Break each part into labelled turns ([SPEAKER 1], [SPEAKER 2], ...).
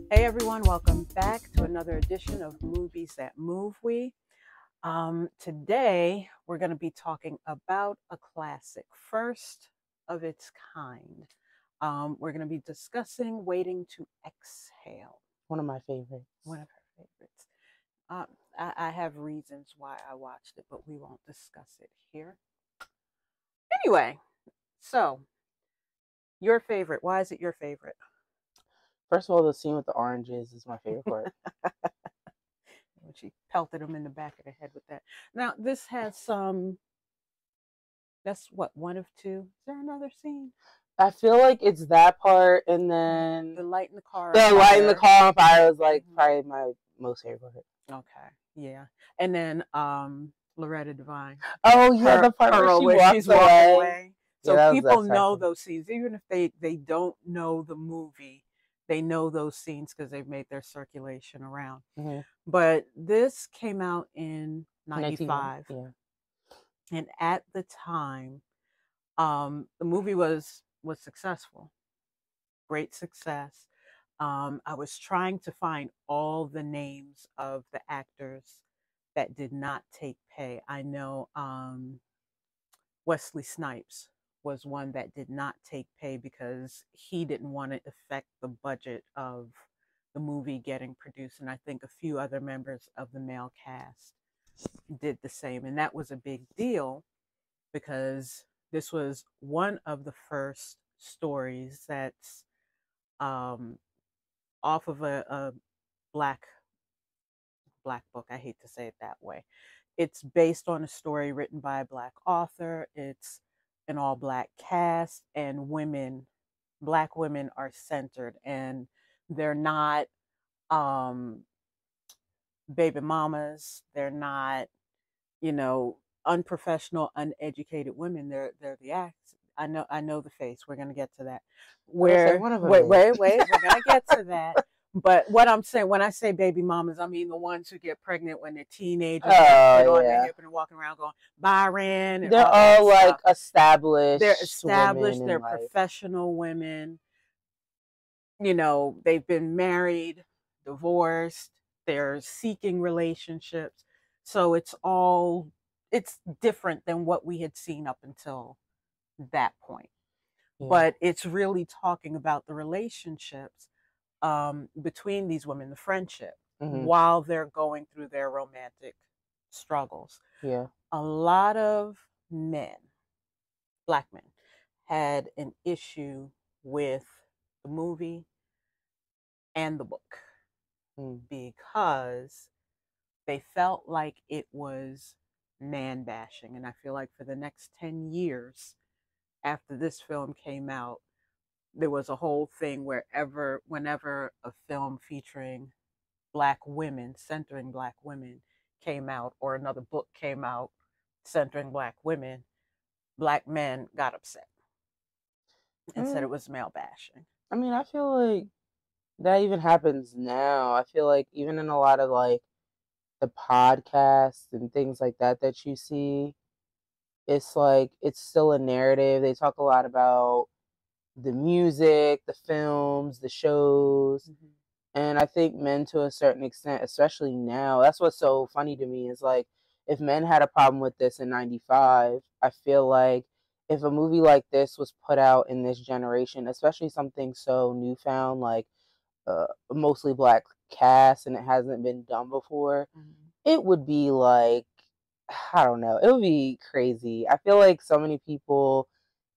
[SPEAKER 1] Hey everyone, welcome back to another edition of Movies That Move We. Today we're going to be talking about a classic, first of its kind. We're going to be discussing Waiting to Exhale,
[SPEAKER 2] One of my favorites.
[SPEAKER 1] one of her favorites. I have reasons why I watched it, but we won't discuss it here. Anyway, so your favorite, why is it your favorite?
[SPEAKER 2] First of all, the scene with the oranges is my favorite part.
[SPEAKER 1] When she pelted him in the back of the head with that. Now, this has some. That's what, one of two. Is there another scene?
[SPEAKER 2] I feel like it's that part, and
[SPEAKER 1] The
[SPEAKER 2] then
[SPEAKER 1] light in the car.
[SPEAKER 2] the
[SPEAKER 1] on
[SPEAKER 2] light in the
[SPEAKER 1] fire.
[SPEAKER 2] car on fire was like probably my most favorite part.
[SPEAKER 1] Okay, yeah. And then Loretta Devine.
[SPEAKER 2] Oh yeah, the part where she walks
[SPEAKER 1] she's walking away.
[SPEAKER 2] Yeah,
[SPEAKER 1] So people
[SPEAKER 2] that's
[SPEAKER 1] know
[SPEAKER 2] perfect.
[SPEAKER 1] those scenes, even if they don't know the movie. They know those scenes because they've made their circulation around.
[SPEAKER 2] Mm-hmm.
[SPEAKER 1] But this came out in
[SPEAKER 2] 19,
[SPEAKER 1] '95,
[SPEAKER 2] yeah.
[SPEAKER 1] and at the time, the movie was successful, great success. I was trying to find all the names of the actors that did not take pay. I know Wesley Snipes was one that did not take pay because he didn't want to affect the budget of the movie getting produced. And I think a few other members of the male cast did the same. And that was a big deal because this was one of the first stories that's um, off of a black book. I hate to say it that way. It's based on a story written by a black author. It's an all black cast, and black women are centered, and they're not um, baby mamas. They're not, you know, unprofessional, uneducated women. They're the acts. I know the face. We're gonna get to that.
[SPEAKER 2] Say
[SPEAKER 1] Where
[SPEAKER 2] one of them
[SPEAKER 1] wait, we're gonna get to that. But what I'm saying when I say baby mamas, I mean the ones who get pregnant when they're teenagers, get on their
[SPEAKER 2] yeah.
[SPEAKER 1] hip and walking around going Byron and
[SPEAKER 2] They're
[SPEAKER 1] all that
[SPEAKER 2] all like
[SPEAKER 1] stuff. They're
[SPEAKER 2] established women
[SPEAKER 1] established.
[SPEAKER 2] in
[SPEAKER 1] They're
[SPEAKER 2] life.
[SPEAKER 1] professional women. You know, they've been married, divorced, they're seeking relationships. So it's different than what we had seen up until that point.
[SPEAKER 2] Yeah.
[SPEAKER 1] But it's really talking about the relationships between these women, the friendship,
[SPEAKER 2] Mm-hmm.
[SPEAKER 1] while they're going through their romantic struggles.
[SPEAKER 2] Yeah.
[SPEAKER 1] A lot of men, black men, had an issue with the movie and the book
[SPEAKER 2] Mm.
[SPEAKER 1] because they felt like it was man bashing. And I feel like for the next 10 years after this film came out, there was a whole thing whenever a film featuring black women, centering black women, came out, or another book came out centering black women, black men got upset and said
[SPEAKER 2] Mm.
[SPEAKER 1] it was male bashing.
[SPEAKER 2] I mean, I feel like that even happens now. I feel like even in a lot of like the podcasts and things like that that you see, it's like it's still a narrative. They talk a lot about the music, the films, the shows.
[SPEAKER 1] Mm-hmm.
[SPEAKER 2] And I think men to a certain extent, especially now, that's what's so funny to me is like if men had a problem with this in 95, I feel like if a movie like this was put out in this generation, especially something so newfound like mostly black cast and it hasn't been done before,
[SPEAKER 1] Mm-hmm.
[SPEAKER 2] it would be like, I don't know, it would be crazy. I feel like so many people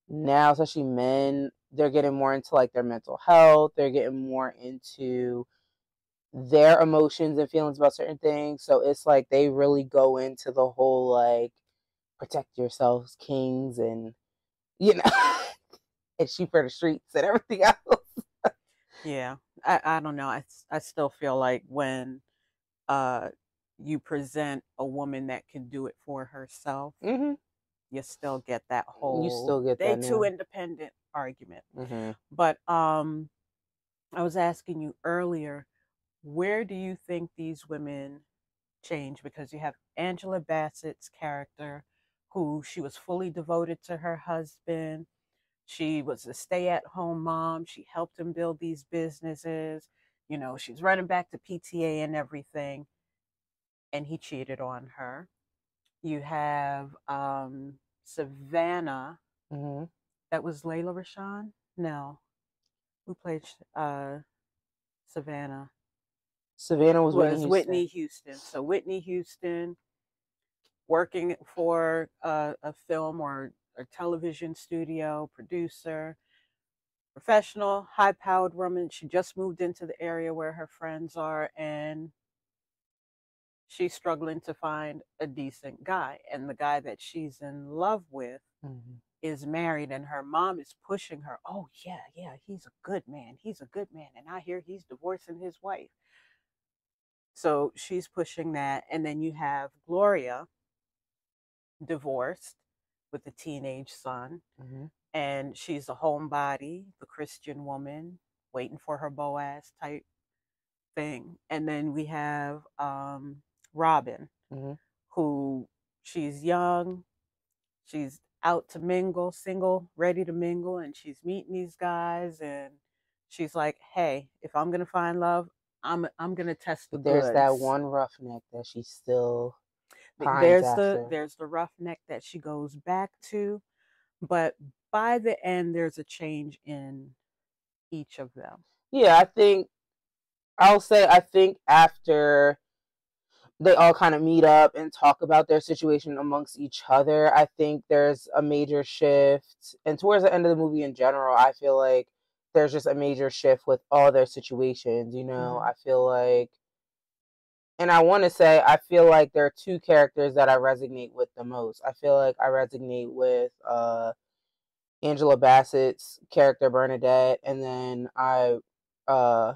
[SPEAKER 2] now, especially men, they're getting more into like their mental health, they're getting more into their emotions and feelings about certain things. So it's like they really go into the whole like protect yourselves, kings, and you know, and sheep for the streets and everything else.
[SPEAKER 1] Yeah, I don't know. I still feel like when uh, you present a woman that can do it for herself,
[SPEAKER 2] Mm-hmm.
[SPEAKER 1] you still get that
[SPEAKER 2] You
[SPEAKER 1] whole
[SPEAKER 2] still get
[SPEAKER 1] they
[SPEAKER 2] that
[SPEAKER 1] too
[SPEAKER 2] now.
[SPEAKER 1] independent argument.
[SPEAKER 2] Mm-hmm.
[SPEAKER 1] But I was asking you earlier, where do you think these women change? Because you have Angela Bassett's character, who she was fully devoted to her husband. She was a stay at home mom. She helped him build these businesses. you know, she's running back to PTA and everything, and he cheated on her. You have Savannah.
[SPEAKER 2] Mm-hmm.
[SPEAKER 1] That was Layla Rashawn? No. Who played Savannah?
[SPEAKER 2] Savannah was Whitney
[SPEAKER 1] Was
[SPEAKER 2] Houston.
[SPEAKER 1] Whitney Houston. So Whitney Houston working for a film or a television studio, producer, professional, high powered woman. She just moved into the area where her friends are, and she's struggling to find a decent guy. And the guy that she's in love with
[SPEAKER 2] Mm-hmm.
[SPEAKER 1] is married, and her mom is pushing her. Oh, yeah, yeah, he's a good man. He's a good man. And I hear he's divorcing his wife. So she's pushing that. And then you have Gloria, divorced with a teenage son.
[SPEAKER 2] Mm-hmm.
[SPEAKER 1] And she's a homebody, the Christian woman, waiting for her Boaz type thing. And then we have Robin,
[SPEAKER 2] Mm-hmm.
[SPEAKER 1] who she's young, she's out to mingle, single, ready to mingle, and she's meeting these guys, and she's like, "Hey, if I'm gonna find love, I'm gonna test the
[SPEAKER 2] There's
[SPEAKER 1] goods."
[SPEAKER 2] that one roughneck that she still pines after.
[SPEAKER 1] There's the roughneck that she goes back to, but by the end, there's a change in each of them.
[SPEAKER 2] Yeah, I think after they all kind of meet up and talk about their situation amongst each other, I think there's a major shift. And towards the end of the movie in general, I feel like there's just a major shift with all their situations. You know,
[SPEAKER 1] Mm-hmm.
[SPEAKER 2] I feel like, and I want to say, I feel like there are two characters that I resonate with the most. I feel like I resonate with Angela Bassett's character Bernadette, and then I uh,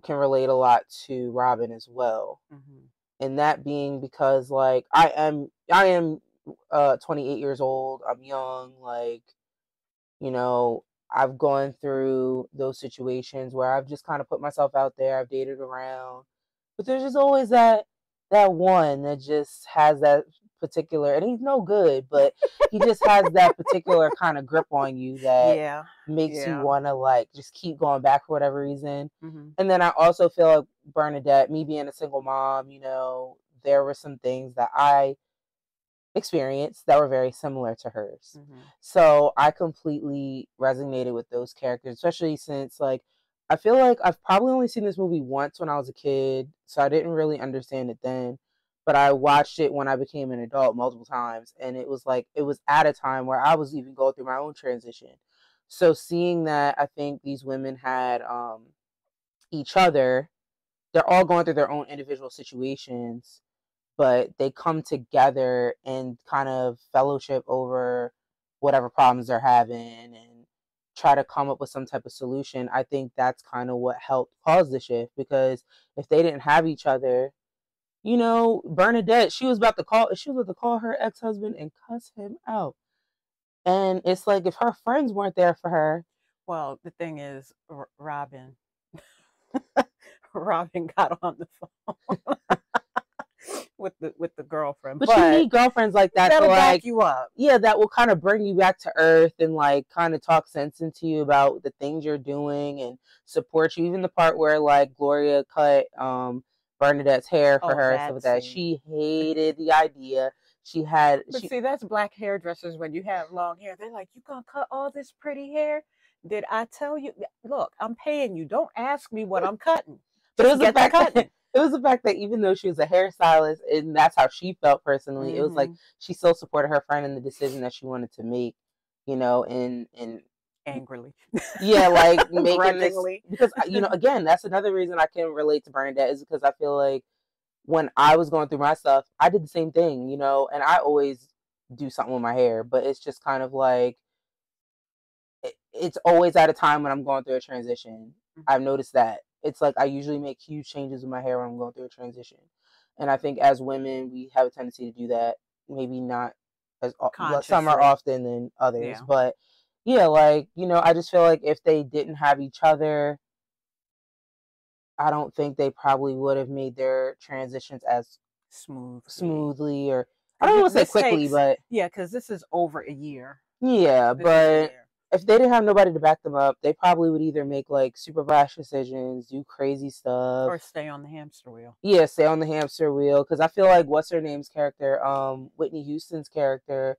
[SPEAKER 2] can relate a lot to Robin as well.
[SPEAKER 1] Mm-hmm.
[SPEAKER 2] And that being because like I am 28 years old. I'm young, like, you know, I've gone through those situations where I've just kind of put myself out there. I've dated around, but there's just always that one that just has that particular, and he's no good, but he just has that particular kind of grip on you that
[SPEAKER 1] Yeah,
[SPEAKER 2] makes you
[SPEAKER 1] yeah.
[SPEAKER 2] want to like just keep going back for whatever reason.
[SPEAKER 1] Mm-hmm.
[SPEAKER 2] And then I also feel like Bernadette, me being a single mom, you know, there were some things that I experienced that were very similar to hers.
[SPEAKER 1] Mm-hmm.
[SPEAKER 2] So I completely resonated with those characters, especially since like I feel like I've probably only seen this movie once when I was a kid, so I didn't really understand it then. But I watched it when I became an adult multiple times, and it was like it was at a time where I was even going through my own transition. So seeing that, I think these women had each other. They're all going through their own individual situations, but they come together and kind of fellowship over whatever problems they're having and try to come up with some type of solution. I think that's kind of what helped cause the shift, because if they didn't have each other, you know, Bernadette, she was about to call her ex-husband and cuss him out. And it's like if her friends weren't there for her.
[SPEAKER 1] Well, the thing is, Robin, Robin got on the phone with the girlfriend,
[SPEAKER 2] But you need girlfriends like that to
[SPEAKER 1] that'll back
[SPEAKER 2] like,
[SPEAKER 1] you up.
[SPEAKER 2] yeah, that will kind of bring you back to earth and like kind of talk sense into you about the things you're doing and support you. Even the part where like Gloria cut Bernadette's hair for
[SPEAKER 1] Oh,
[SPEAKER 2] her and stuff
[SPEAKER 1] that
[SPEAKER 2] like that.
[SPEAKER 1] scene.
[SPEAKER 2] She hated the idea. She had
[SPEAKER 1] But
[SPEAKER 2] she
[SPEAKER 1] see, that's black hairdressers when you have long hair. They're like, you gonna cut all this pretty hair? Did I tell you? Look, I'm paying you. Don't ask me what I'm cutting.
[SPEAKER 2] but it
[SPEAKER 1] Just
[SPEAKER 2] was the
[SPEAKER 1] get the
[SPEAKER 2] fact that
[SPEAKER 1] cutting.
[SPEAKER 2] it was the fact that even though she was a hairstylist and that's how she felt personally, it was like
[SPEAKER 1] Mm-hmm.
[SPEAKER 2] she still supported her friend in the decision that she wanted to make, you know, and
[SPEAKER 1] Angrily,
[SPEAKER 2] yeah, like making this,
[SPEAKER 1] grudgingly.
[SPEAKER 2] because you know, again, that's another reason I can relate to Bernadette, is because I feel like when I was going through my stuff, I did the same thing, you know, and I always do something with my hair, but it's just kind of like it's always at a time when I'm going through a transition.
[SPEAKER 1] Mm-hmm.
[SPEAKER 2] I've noticed that it's like I usually make huge changes with my hair when I'm going through a transition, and I think as women we have a tendency to do that. Maybe not as some are
[SPEAKER 1] Consciously.
[SPEAKER 2] often than others,
[SPEAKER 1] Yeah.
[SPEAKER 2] but yeah, like, you know, I just feel like if they didn't have each other, I don't think they probably would have made their transitions as smoothly, or I don't want to say quickly, but
[SPEAKER 1] yeah, because this is over a year.
[SPEAKER 2] yeah,
[SPEAKER 1] This is a
[SPEAKER 2] but
[SPEAKER 1] year.
[SPEAKER 2] if they didn't have nobody to back them up, they probably would either make like super rash decisions, do crazy stuff.
[SPEAKER 1] Or stay on the hamster wheel.
[SPEAKER 2] Yeah, stay on the hamster wheel. Because I feel like what's her name's character, Whitney Houston's character,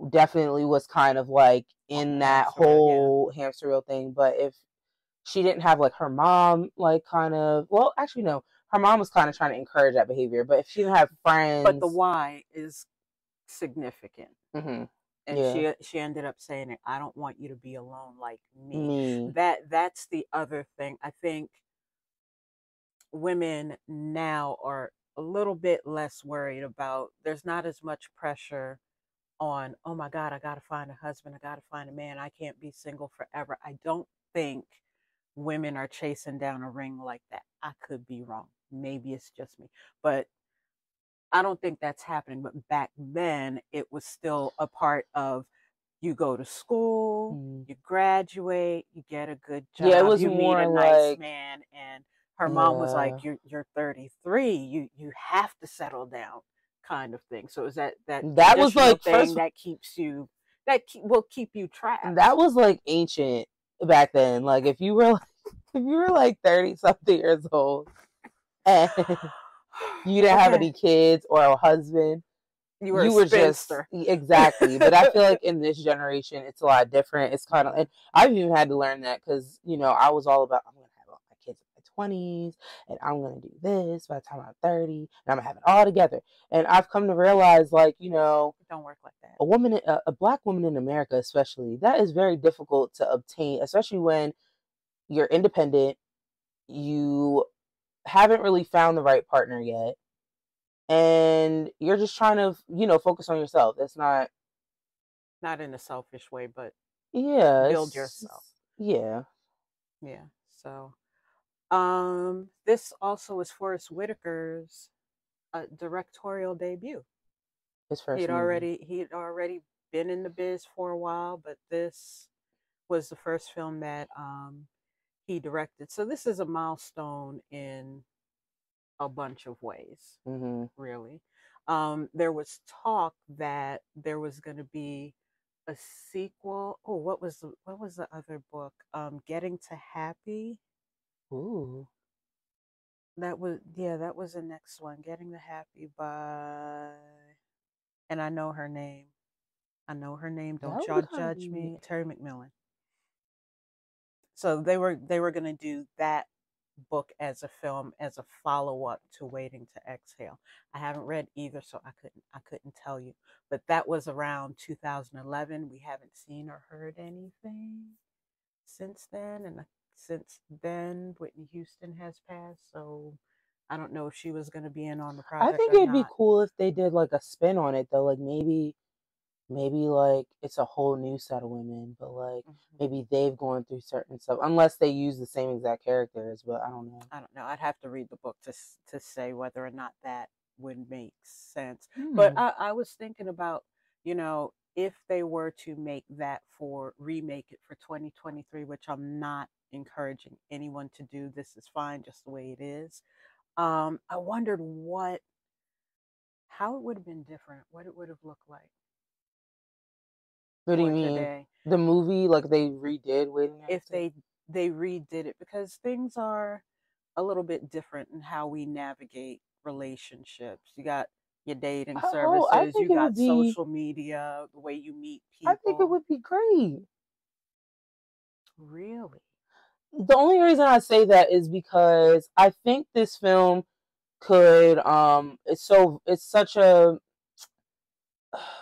[SPEAKER 2] definitely was kind of like in that whole hamster wheel thing. But if she didn't have like her mom, like kind of, well, actually no, her mom was kind of trying to encourage that behavior. But if she didn't have friends,
[SPEAKER 1] but the why is significant.
[SPEAKER 2] Mm-hmm.
[SPEAKER 1] And she ended up saying it, I don't want you to be alone like me. That's the other thing. I think women now are a little bit less worried about, there's not as much pressure on, oh my God, I gotta find a husband, I gotta find a man, I can't be single forever. I don't think women are chasing down a ring like that. I could be wrong. Maybe it's just me. But I don't think that's happening. But back then, it was still a part of, you go to school, you graduate, you get a good job,
[SPEAKER 2] yeah, it was
[SPEAKER 1] you
[SPEAKER 2] more
[SPEAKER 1] meet a nice man, and her mom was like, "You're 33, you have to settle down," kind of thing. So is that
[SPEAKER 2] was like
[SPEAKER 1] thing that keeps you, will keep you trapped?
[SPEAKER 2] That was like ancient back then. Like if you were like 30 something years old and you didn't have any kids or a husband,
[SPEAKER 1] you were
[SPEAKER 2] just exactly. But I feel like in this generation, it's a lot different. It's kind of, and I've even had to learn that because I was all about, I'm gonna have all my kids in my 20s, and I'm gonna do this by the time I'm 30, and I'm gonna have it all together. And I've come to realize, like,
[SPEAKER 1] it don't work like that.
[SPEAKER 2] A black woman in America, especially, that is very difficult to obtain, especially when you're independent, you haven't really found the right partner yet, and you're just trying to, focus on yourself. That's not
[SPEAKER 1] in a selfish way, but
[SPEAKER 2] build
[SPEAKER 1] yourself.
[SPEAKER 2] Yeah.
[SPEAKER 1] So, this also is Forest Whitaker's directorial debut.
[SPEAKER 2] His first.
[SPEAKER 1] He'd already been in the biz for a while, but this was the first film that he directed. So this is a milestone in a bunch of ways, really. There was talk that there was going to be a sequel. Oh, what was the other book? Getting to Happy.
[SPEAKER 2] Ooh.
[SPEAKER 1] That was the next one. Getting to Happy by, and I know her name. Don't y'all judge me. Terry McMillan. So they were going to do that book as a film, as a follow-up to Waiting to Exhale. I haven't read either, so I couldn't tell you. But that was around 2011. We haven't seen or heard anything since then, and since then Whitney Houston has passed, so I don't know if she was going to be in on the project.
[SPEAKER 2] I think it'd be cool if they did like a spin on it though, like maybe like it's a whole new set of women, but like maybe they've gone through certain stuff, unless they use the same exact characters. But I don't know.
[SPEAKER 1] I'd have to read the book to say whether or not that would make sense. But I was thinking about, if they were to remake it for 2023, which I'm not encouraging anyone to do. This is fine just the way it is. I wondered how it would have been different, what it would have looked like.
[SPEAKER 2] What do you mean? Today. The movie, like they redid Waiting?
[SPEAKER 1] If they redid it, because things are a little bit different in how we navigate relationships. You got your dating services, you got social media, the way you meet people.
[SPEAKER 2] I think it would be great.
[SPEAKER 1] Really?
[SPEAKER 2] The only reason I say that is because I think this film could it's such a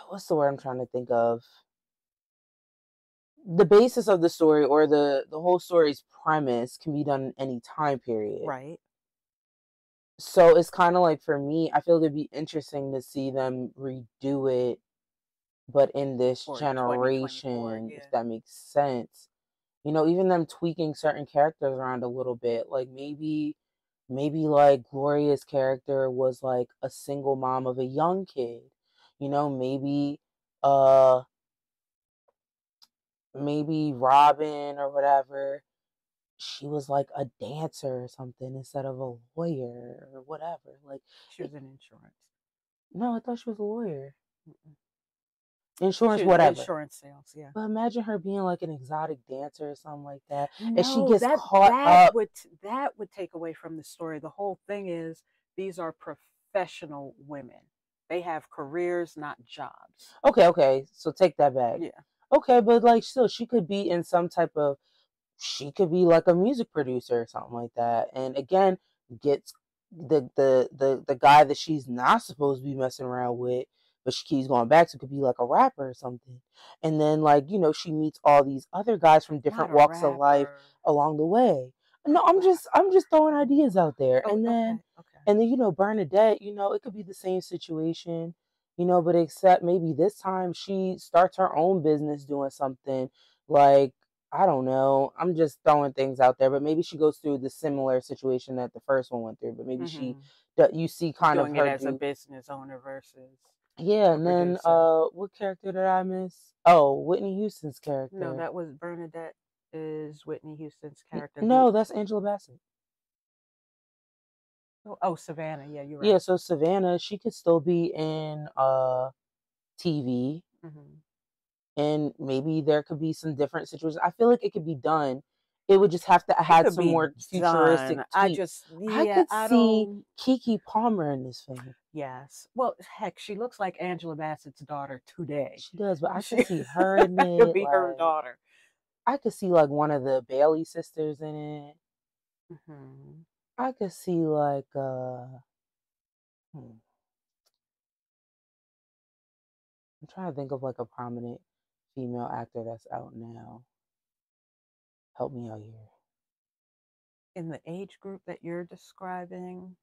[SPEAKER 2] what's the word I'm trying to think of? The basis of the story, or the whole story's premise, can be done in any time period.
[SPEAKER 1] Right.
[SPEAKER 2] So it's kind of like, for me, I feel it'd be interesting to see them redo it, but in this generation, if that makes sense. Even them tweaking certain characters around a little bit. Like maybe like Gloria's character was like a single mom of a young kid. Maybe Robin or whatever, she was like a dancer or something instead of a lawyer or whatever. Like
[SPEAKER 1] she was in insurance.
[SPEAKER 2] No, I thought she was a lawyer. insurance,
[SPEAKER 1] She
[SPEAKER 2] whatever.
[SPEAKER 1] insurance sales, yeah.
[SPEAKER 2] But imagine her being like an exotic dancer or something like that, and she
[SPEAKER 1] No,
[SPEAKER 2] gets caught
[SPEAKER 1] that
[SPEAKER 2] up.
[SPEAKER 1] would take away from the story. The whole thing is these are professional women. They have careers, not jobs.
[SPEAKER 2] Okay, so take that back.
[SPEAKER 1] Yeah.
[SPEAKER 2] Okay, but like still, she could be in some type of, she could be like a music producer or something like that, and again, gets the guy that she's not supposed to be messing around with, but she keeps going back to, could be like a rapper or something, and then like she meets all these other guys from
[SPEAKER 1] Not
[SPEAKER 2] different
[SPEAKER 1] a
[SPEAKER 2] walks of life
[SPEAKER 1] rapper.
[SPEAKER 2] along the way. No,
[SPEAKER 1] Not a rapper.
[SPEAKER 2] I'm just throwing ideas out there,
[SPEAKER 1] Oh, okay, okay.
[SPEAKER 2] and then Bernadette, it could be the same situation, but except maybe this time she starts her own business doing something like, I don't know. I'm just throwing things out there, but maybe she goes through the similar situation that the first one went through. But maybe
[SPEAKER 1] Mm-hmm.
[SPEAKER 2] you see kind of
[SPEAKER 1] Doing it
[SPEAKER 2] her
[SPEAKER 1] as a
[SPEAKER 2] do,
[SPEAKER 1] business owner versus
[SPEAKER 2] yeah.
[SPEAKER 1] a
[SPEAKER 2] And then
[SPEAKER 1] producer.
[SPEAKER 2] what character did I miss? Oh, Whitney Houston's
[SPEAKER 1] No,
[SPEAKER 2] character.
[SPEAKER 1] that was Bernadette is Whitney Houston's character who.
[SPEAKER 2] No, that's Angela Bassett.
[SPEAKER 1] Oh, Savannah. Yeah, you're
[SPEAKER 2] Yeah,
[SPEAKER 1] right.
[SPEAKER 2] so Savannah, she could still be in TV,
[SPEAKER 1] Mm-hmm.
[SPEAKER 2] and maybe there could be some different situations. I feel like it could be done. It would just have to
[SPEAKER 1] It
[SPEAKER 2] had
[SPEAKER 1] could
[SPEAKER 2] some
[SPEAKER 1] be
[SPEAKER 2] more futuristic
[SPEAKER 1] done.
[SPEAKER 2] tweaks. I
[SPEAKER 1] Yeah,
[SPEAKER 2] could
[SPEAKER 1] I
[SPEAKER 2] see
[SPEAKER 1] don't.
[SPEAKER 2] Keke Palmer in this film.
[SPEAKER 1] Yes. Well, heck, she looks like Angela Bassett's daughter today.
[SPEAKER 2] She does, but I could
[SPEAKER 1] She
[SPEAKER 2] see her in
[SPEAKER 1] could
[SPEAKER 2] it.
[SPEAKER 1] be her
[SPEAKER 2] Like,
[SPEAKER 1] daughter.
[SPEAKER 2] I could see like one of the Bailey sisters in it.
[SPEAKER 1] Mm-hmm.
[SPEAKER 2] I could see like I'm trying to think of like a prominent female actor that's out now. Help me out here.
[SPEAKER 1] In the age group that you're describing,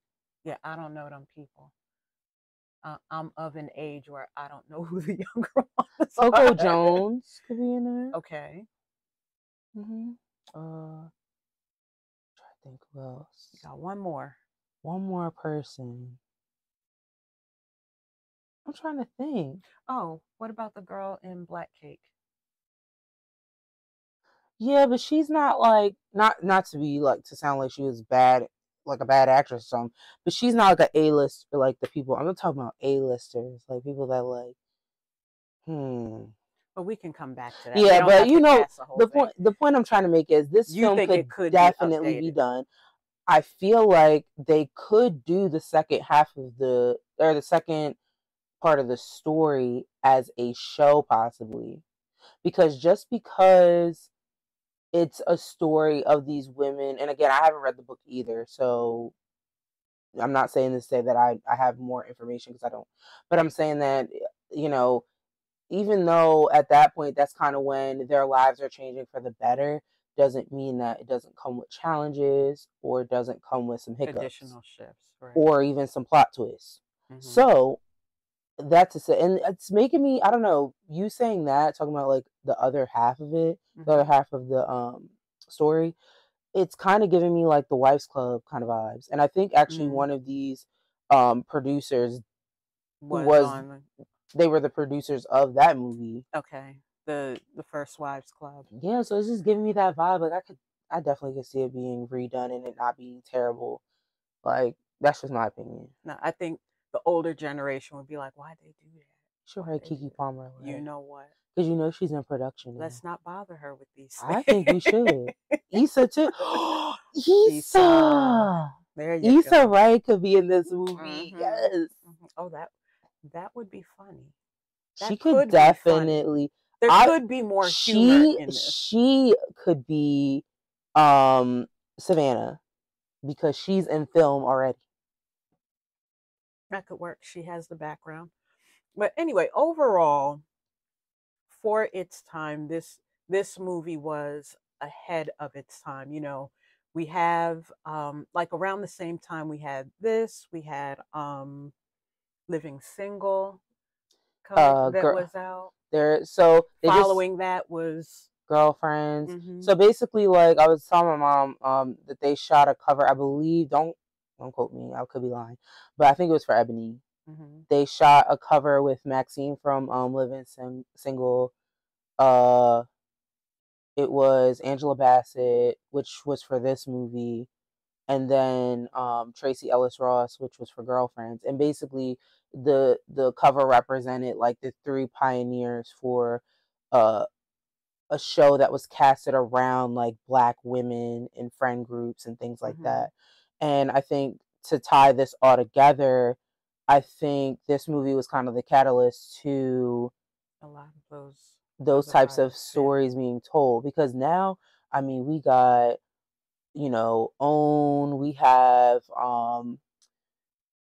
[SPEAKER 1] yeah, I don't know them people. I'm of an age where I don't know who the younger ones
[SPEAKER 2] Coco
[SPEAKER 1] are.
[SPEAKER 2] Jones could be in there.
[SPEAKER 1] Okay.
[SPEAKER 2] Try to think who else.
[SPEAKER 1] You got one more.
[SPEAKER 2] One more person. I'm trying to think.
[SPEAKER 1] Oh, what about the girl in Black Cake?
[SPEAKER 2] Yeah, but she's not like, not to be like, to sound like she was bad, like a bad actress or something. But she's not like a list, like the people I'm not talking about, A-listers, like people that like,
[SPEAKER 1] But we can come back to that. We
[SPEAKER 2] Yeah,
[SPEAKER 1] don't
[SPEAKER 2] but
[SPEAKER 1] have to cast the whole thing.
[SPEAKER 2] the point I'm trying to make is this
[SPEAKER 1] You
[SPEAKER 2] film
[SPEAKER 1] think it
[SPEAKER 2] could
[SPEAKER 1] could be
[SPEAKER 2] definitely be
[SPEAKER 1] updated?
[SPEAKER 2] done. I feel like they could do the second half of the second part of the story as a show, possibly, because just because it's a story of these women, and again, I haven't read the book either, so I'm not saying to say that I have more information, because I don't, but I'm saying that, you know, even though at that point that's kind of when their lives are changing for the better, doesn't mean that it doesn't come with challenges, or doesn't come with some hiccups,
[SPEAKER 1] Additional shifts, right?
[SPEAKER 2] or even some plot twists.
[SPEAKER 1] Mm-hmm.
[SPEAKER 2] So that's it, and it's making me, I don't know, you saying that, talking about like the other half of it, the other half of the story, it's kind of giving me like the Wife's Club kind of vibes. And I think actually one of these producers they were the producers of that movie.
[SPEAKER 1] Okay. The First Wives Club.
[SPEAKER 2] Yeah, so it's just giving me that vibe. Like I definitely could see it being redone and it not being terrible. Like, that's just my opinion.
[SPEAKER 1] No, I think the older generation would be like, why'd they do that?
[SPEAKER 2] Should write Keke Palmer.
[SPEAKER 1] You know what?
[SPEAKER 2] Because she's in production now.
[SPEAKER 1] Let's not bother her with these things.
[SPEAKER 2] I think we should. Issa too. Issa!
[SPEAKER 1] There you go.
[SPEAKER 2] Issa Rae could be in this movie. Yes.
[SPEAKER 1] Oh, that would be funny.
[SPEAKER 2] She could definitely.
[SPEAKER 1] There could be more humor in this.
[SPEAKER 2] She could be Savannah, because she's in film already.
[SPEAKER 1] That could work. She has the background. But anyway, overall, for its time, this movie was ahead of its time. You know, we have like around the same time we had this, we had Living Single that was out.
[SPEAKER 2] Following
[SPEAKER 1] that was
[SPEAKER 2] Girlfriends. So basically, like, I was telling my mom that they shot a cover, I believe, don't quote me, I could be lying, but I think it was for Ebony. They shot a cover with Maxine from Living Single. It was Angela Bassett, which was for this movie. and then Tracy Ellis Ross, which was for Girlfriends. And basically, the cover represented like the three pioneers for uh, a show that was casted around like Black women and friend groups and things like that. And I think to tie this all together, I think this movie was kind of the catalyst to
[SPEAKER 1] A lot of
[SPEAKER 2] those
[SPEAKER 1] other
[SPEAKER 2] types of
[SPEAKER 1] projects, yeah.
[SPEAKER 2] stories being told, because now, I mean, we got, you know, OWN, we have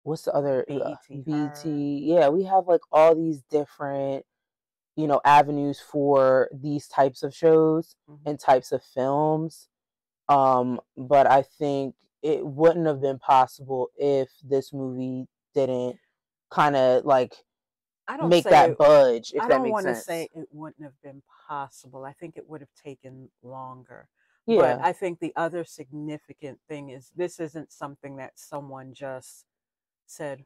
[SPEAKER 2] what's the other
[SPEAKER 1] BET Her.
[SPEAKER 2] BT, yeah, we have like all these different, you know, avenues for these types of shows and types of films. But I think it wouldn't have been possible if this movie didn't kind of like
[SPEAKER 1] I don't
[SPEAKER 2] make
[SPEAKER 1] say it,
[SPEAKER 2] that budge, if
[SPEAKER 1] I
[SPEAKER 2] that
[SPEAKER 1] don't
[SPEAKER 2] makes
[SPEAKER 1] want to
[SPEAKER 2] sense.
[SPEAKER 1] say it wouldn't have been possible. I think it would have taken longer. But
[SPEAKER 2] Yeah.
[SPEAKER 1] I think the other significant thing is this isn't something that someone just said,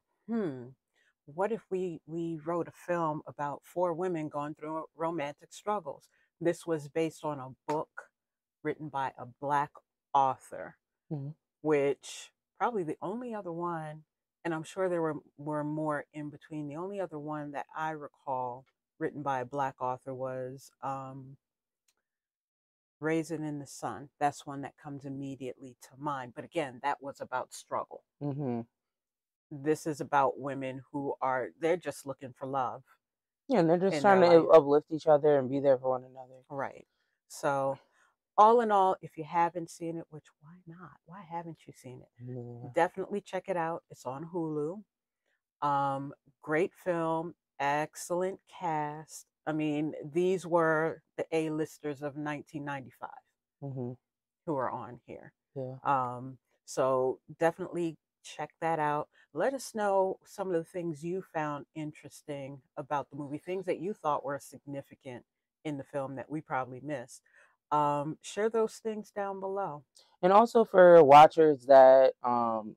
[SPEAKER 1] what if we wrote a film about four women going through romantic struggles? This was based on a book written by a Black author,
[SPEAKER 2] Mm-hmm.
[SPEAKER 1] which probably the only other one, and I'm sure there were more in between. The only other one that I recall written by a Black author was Raisin in the Sun. That's one that comes immediately to mind. But again, that was about struggle.
[SPEAKER 2] Mm-hmm.
[SPEAKER 1] This is about women who they're just looking for love
[SPEAKER 2] Yeah, and they're just
[SPEAKER 1] in
[SPEAKER 2] trying
[SPEAKER 1] their
[SPEAKER 2] to
[SPEAKER 1] life.
[SPEAKER 2] uplift each other and be there for one another.
[SPEAKER 1] Right. So, all in all, if you haven't seen it, which why not? Why haven't you seen it?
[SPEAKER 2] Yeah.
[SPEAKER 1] Definitely check it out. It's on Hulu. Great film, excellent cast. I mean, these were the A-listers of 1995
[SPEAKER 2] Mm-hmm.
[SPEAKER 1] who are on here.
[SPEAKER 2] Yeah.
[SPEAKER 1] So definitely check that out. Let us know some of the things you found interesting about the movie, things that you thought were significant in the film that we probably missed. Share those things down below.
[SPEAKER 2] And also for watchers that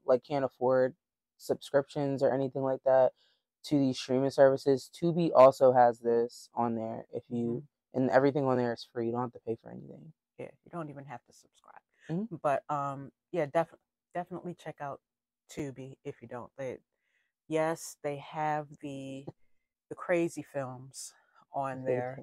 [SPEAKER 2] like can't afford subscriptions or anything like that to these streaming services, Tubi also has this on there. If you and everything on there is free. You don't have to pay for anything.
[SPEAKER 1] Yeah, you don't even have to subscribe.
[SPEAKER 2] Mm-hmm.
[SPEAKER 1] But yeah, definitely check out Tubi if you don't. Yes, they have the crazy films on there,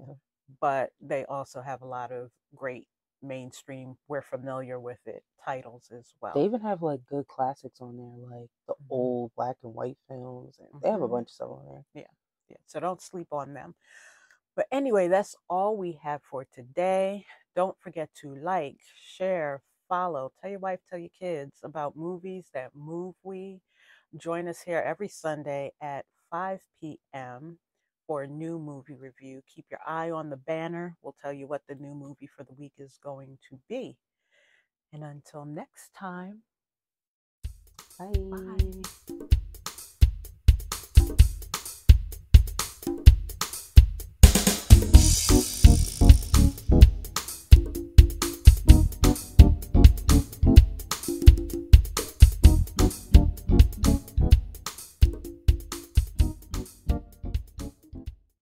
[SPEAKER 1] but they also have a lot of great mainstream, we're familiar with it, titles as
[SPEAKER 2] They
[SPEAKER 1] well.
[SPEAKER 2] even have like good classics on there, like the old black and white films, and they have a bunch of stuff on there.
[SPEAKER 1] Yeah, yeah. So don't sleep on them. But anyway, that's all we have for today. Don't forget to like, share, follow, tell your wife, tell your kids about movies that move we. Join us here every Sunday at 5 p.m. for a new movie review. Keep your eye on the banner. We'll tell you what the new movie for the week is going to be. And until next time,
[SPEAKER 2] Bye.
[SPEAKER 1] bye.